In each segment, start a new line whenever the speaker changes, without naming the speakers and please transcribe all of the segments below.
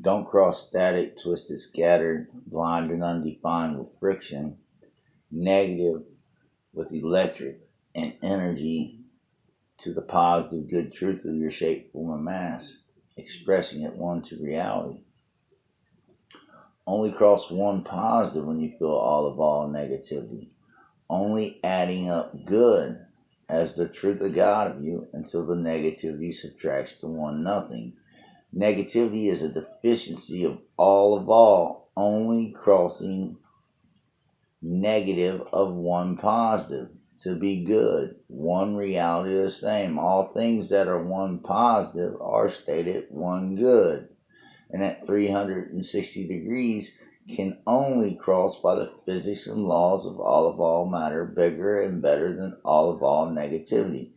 Don't cross static, twisted, scattered, blind, and undefined with friction. Negative with electric and energy to the positive good truth of your shape, form, and mass, expressing it one to reality. Only cross one positive when you feel all of all negativity. Only adding up good as the truth of God of you until the negativity subtracts to one nothing. Negativity is a deficiency of all, only crossing negative of one positive to be good. One reality the same. All things that are one positive are stated one good. And at 360 degrees can only cross by the physics and laws of all matter, bigger and better than all negativity.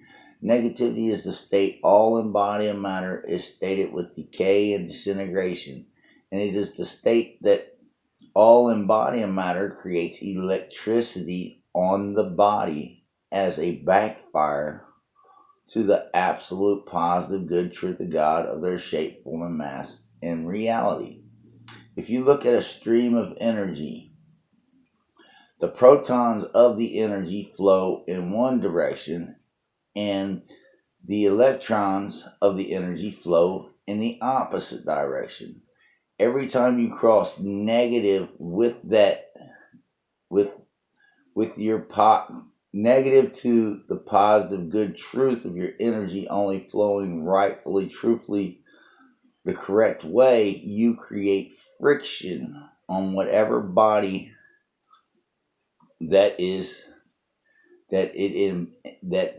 Negativity is the state all in body and matter is stated with decay and disintegration. And it is the state that all in body and matter creates electricity on the body as a backfire to the absolute positive good truth of God of their shape, form, and mass in reality. If you look at a stream of energy, the protons of the energy flow in one direction and the electrons of the energy flow in the opposite direction. Every time you cross negative with your negative to the positive good truth of your energy only flowing rightfully, truthfully, the correct way, you create friction on whatever body that the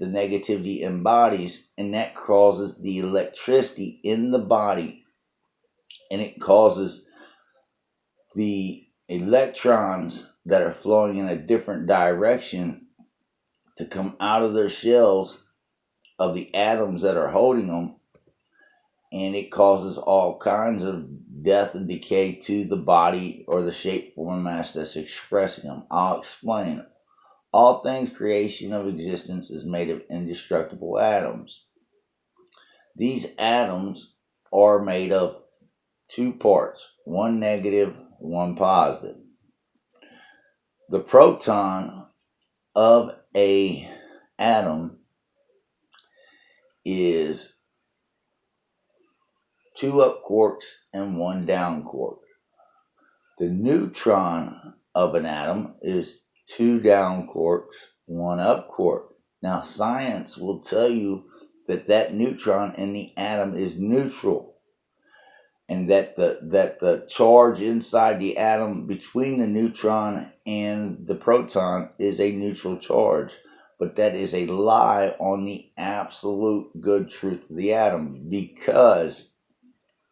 negativity embodies, and that causes the electricity in the body, and it causes the electrons that are flowing in a different direction to come out of their shells of the atoms that are holding them, and it causes all kinds of death and decay to the body or the shape, form, and mass that's expressing them. I'll explain. All things creation of existence is made of indestructible atoms. These atoms are made of two parts, one negative, one positive. The proton of a atom is two up quarks and one down quark. The neutron of an atom is two down quarks, one up quark. Now, science will tell you that neutron in the atom is neutral, and that the charge inside the atom between the neutron and the proton is a neutral charge. But that is a lie on the absolute good truth of the atom, because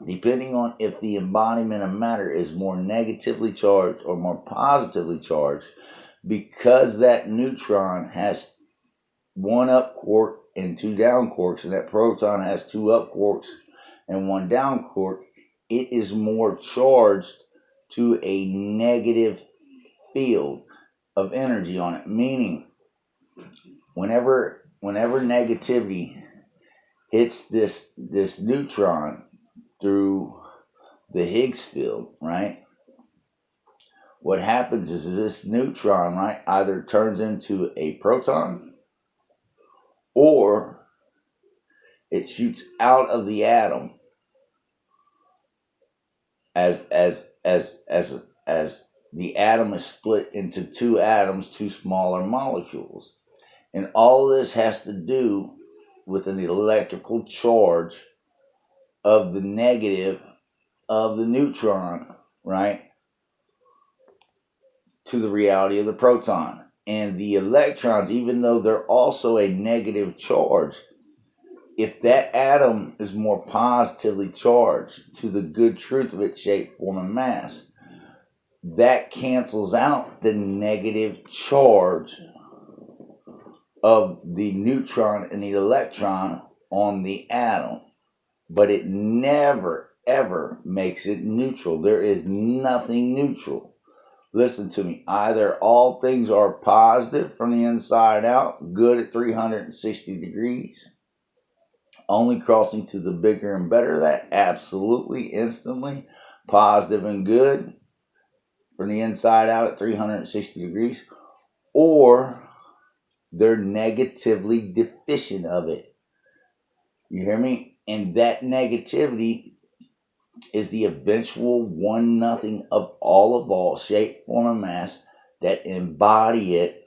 depending on if the embodiment of matter is more negatively charged or more positively charged, because that neutron has one up quark and two down quarks, and that proton has two up quarks and one down quark, it is more charged to a negative field of energy on it. Meaning, whenever negativity hits this neutron through the Higgs field, right? What happens is this neutron, right, either turns into a proton or it shoots out of the atom as the atom is split into two atoms, two smaller molecules. And all this has to do with an electrical charge of the negative of the neutron, right, to the reality of the proton. And the electrons, even though they're also a negative charge, if that atom is more positively charged to the good truth of its shape, form, and mass, that cancels out the negative charge of the neutron and the electron on the atom. But it never, ever makes it neutral. There is nothing neutral. Listen to me. Either all things are positive from the inside out, good at 360 degrees, only crossing to the bigger and better, that absolutely, instantly, positive and good from the inside out at 360 degrees, or they're negatively deficient of it. You hear me? And that negativity is the eventual one nothing of all shape, form, and mass that embody it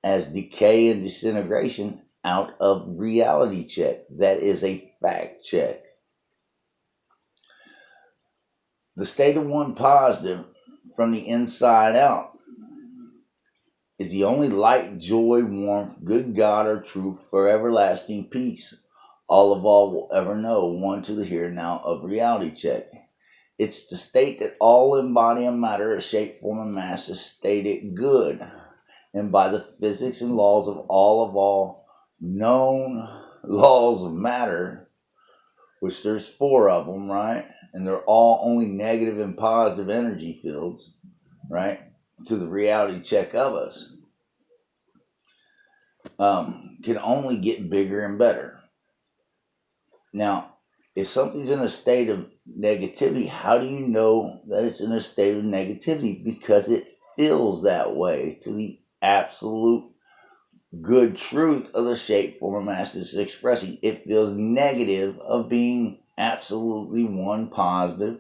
as decay and disintegration out of reality check. That is a fact check. The state of one positive from the inside out is the only light, joy, warmth, good God or truth for everlasting peace all will ever know, one to the here and now of reality check. It's the state that all embodied matter of shape, form, and mass is stated good, and by the physics and laws of all known laws of matter, which there's 4 of them, right? And they're all only negative and positive energy fields, right? To the reality check of us, can only get bigger and better. Now, if something's in a state of negativity, how do you know that it's in a state of negativity? Because it feels that way to the absolute good truth of the shape, form, and mass is expressing. It feels negative of being absolutely one positive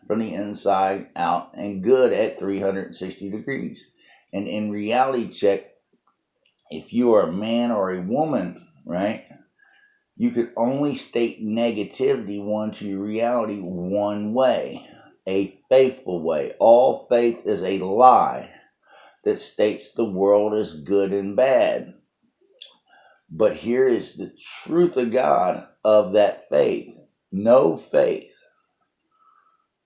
from the inside out and good at 360 degrees. And in reality check, if you are a man or a woman, right, you could only state negativity one to reality one way, a faithful way. All faith is a lie that states the world is good and bad. But here is the truth of God of that faith. No faith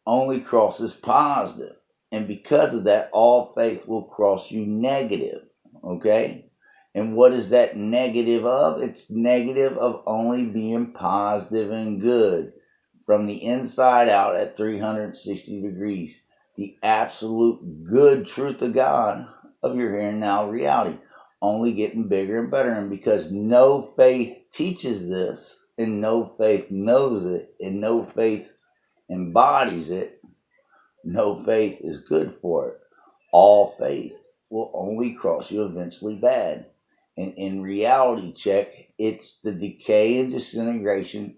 only crosses positive. And because of that, all faith will cross you negative. Okay? And what is that negative of? It's negative of only being positive and good from the inside out at 360 degrees. The absolute good truth of God of your here and now reality. Only getting bigger and better. And because no faith teaches this, and no faith knows it, and no faith embodies it, no faith is good for it. All faith will only cross you eventually bad. And in reality check, it's the decay and disintegration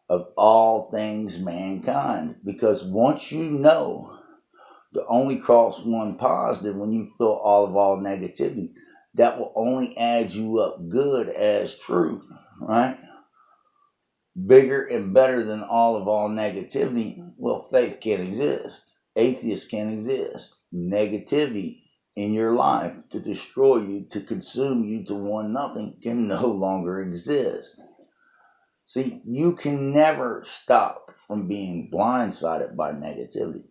of all things mankind. Because once you know to only cross one positive when you feel all negativity, that will only add you up good as truth, right? Bigger and better than all negativity. Well, faith can't exist. Atheists can't exist. Negativity in your life to destroy you, to consume you to one nothing can no longer exist. See, you can never stop from being blindsided by negativity.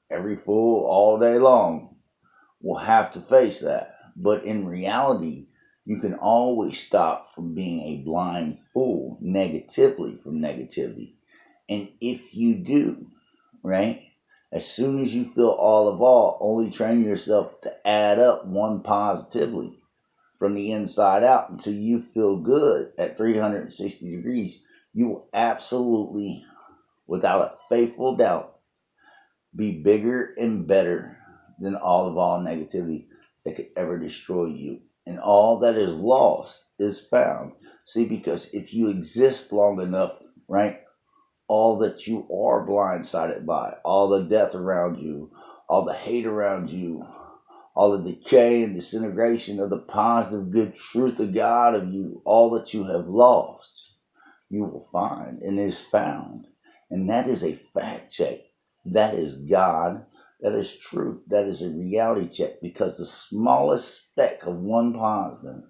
Every fool all day long will have to face that. But in reality, you can always stop from being a blind fool negatively from negativity. And if you do, right, as soon as you feel all, only train yourself to add up one positively from the inside out until you feel good at 360 degrees, you will absolutely, without a faithful doubt, be bigger and better than all negativity that could ever destroy you. And all that is lost is found. See, because if you exist long enough, right, all that you are blindsided by, all the death around you, all the hate around you, all the decay and disintegration of the positive good truth of God of you, all that you have lost, you will find and is found. And that is a fact check. That is God. That is truth. That is a reality check, because the smallest speck of one positive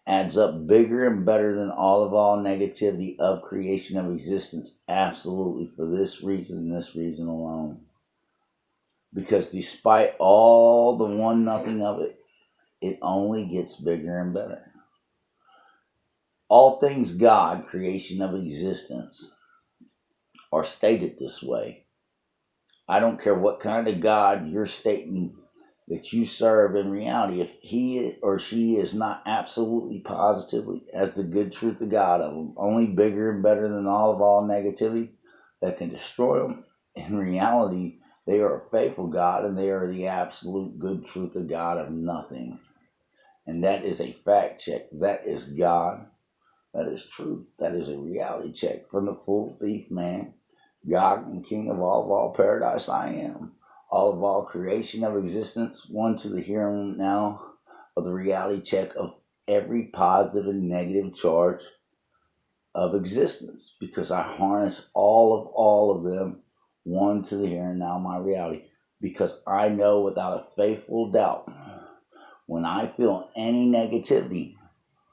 adds up bigger and better than all negativity of creation of existence. Absolutely, for this reason and this reason alone. Because despite all the one nothing of it, it only gets bigger and better. All things God, creation of existence, are stated this way. I don't care what kind of God you're stating that you serve in reality. If he or she is not absolutely positively as the good truth of God of them, only bigger and better than all negativity, that can destroy them. In reality, they are a faithful God, and they are the absolute good truth of God of nothing. And that is a fact check. That is God. That is truth. That is a reality check from the full thief man, God and King of all paradise I am. All of all creation of existence, one to the here and now of the reality check of every positive and negative charge of existence, because I harness all of them, one to the here and now, my reality, because I know without a faithful doubt, when I feel any negativity,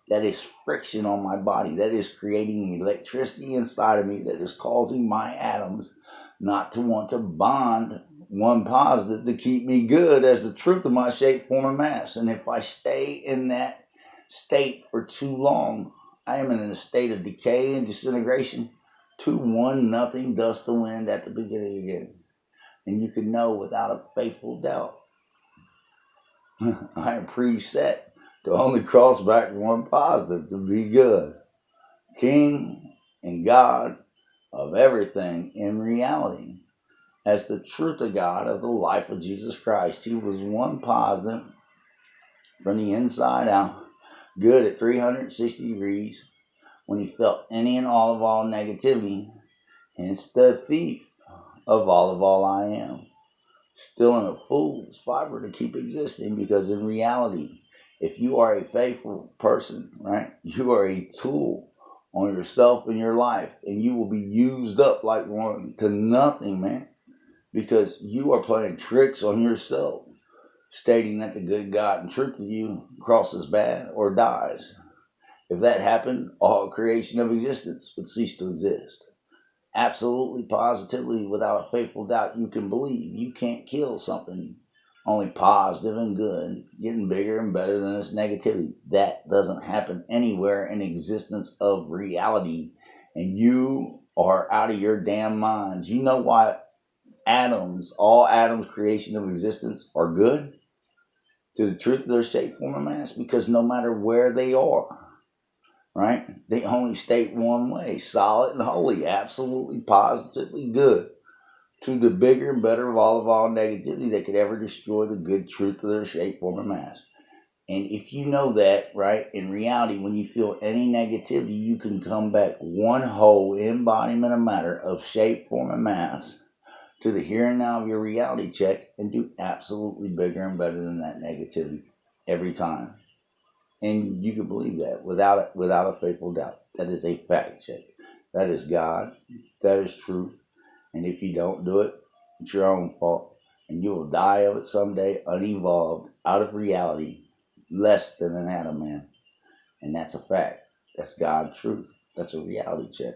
that is friction on my body, that is creating electricity inside of me, that is causing my atoms not to want to bond one positive to keep me good as the truth of my shape, form, and mass. And if I stay in that state for too long, I am in a state of decay and disintegration. 2-1, dust to wind at the beginning again. And you can know without a faithful doubt, I am preset to only cross back one positive to be good. King and God of everything in reality. As the truth of God of the life of Jesus Christ. He was one positive from the inside out, good at 360 degrees. When he felt any and all negativity, hence the thief of all I am. Still in a fool's fiber to keep existing, because in reality, if you are a faithful person, right, you are a tool on yourself and your life, and you will be used up like one to nothing, man, because you are playing tricks on yourself, stating that the good God and truth of you crosses bad or dies. If that happened, all creation of existence would cease to exist. Absolutely, positively, without a faithful doubt, you can believe you can't kill something only positive and good, getting bigger and better than its negativity. That doesn't happen anywhere in existence of reality, and you are out of your damn minds. You know why atoms, all atoms, creation of existence, are good to the truth of their shape, form, and mass? Because no matter where they are, right, they only state one way: solid and holy, absolutely, positively good, to the bigger and better of all negativity that could ever destroy the good truth of their shape, form, and mass. And if you know that, right, in reality, when you feel any negativity, you can come back one whole embodiment of matter of shape, form, and mass to the here and now of your reality check and do absolutely bigger and better than that negativity every time. And you can believe that without a faithful doubt. That is a fact check. That is God. That is truth. And if you don't do it, it's your own fault. And you will die of it someday, unevolved, out of reality, less than an atom, man. And that's a fact. That's God's truth. That's a reality check.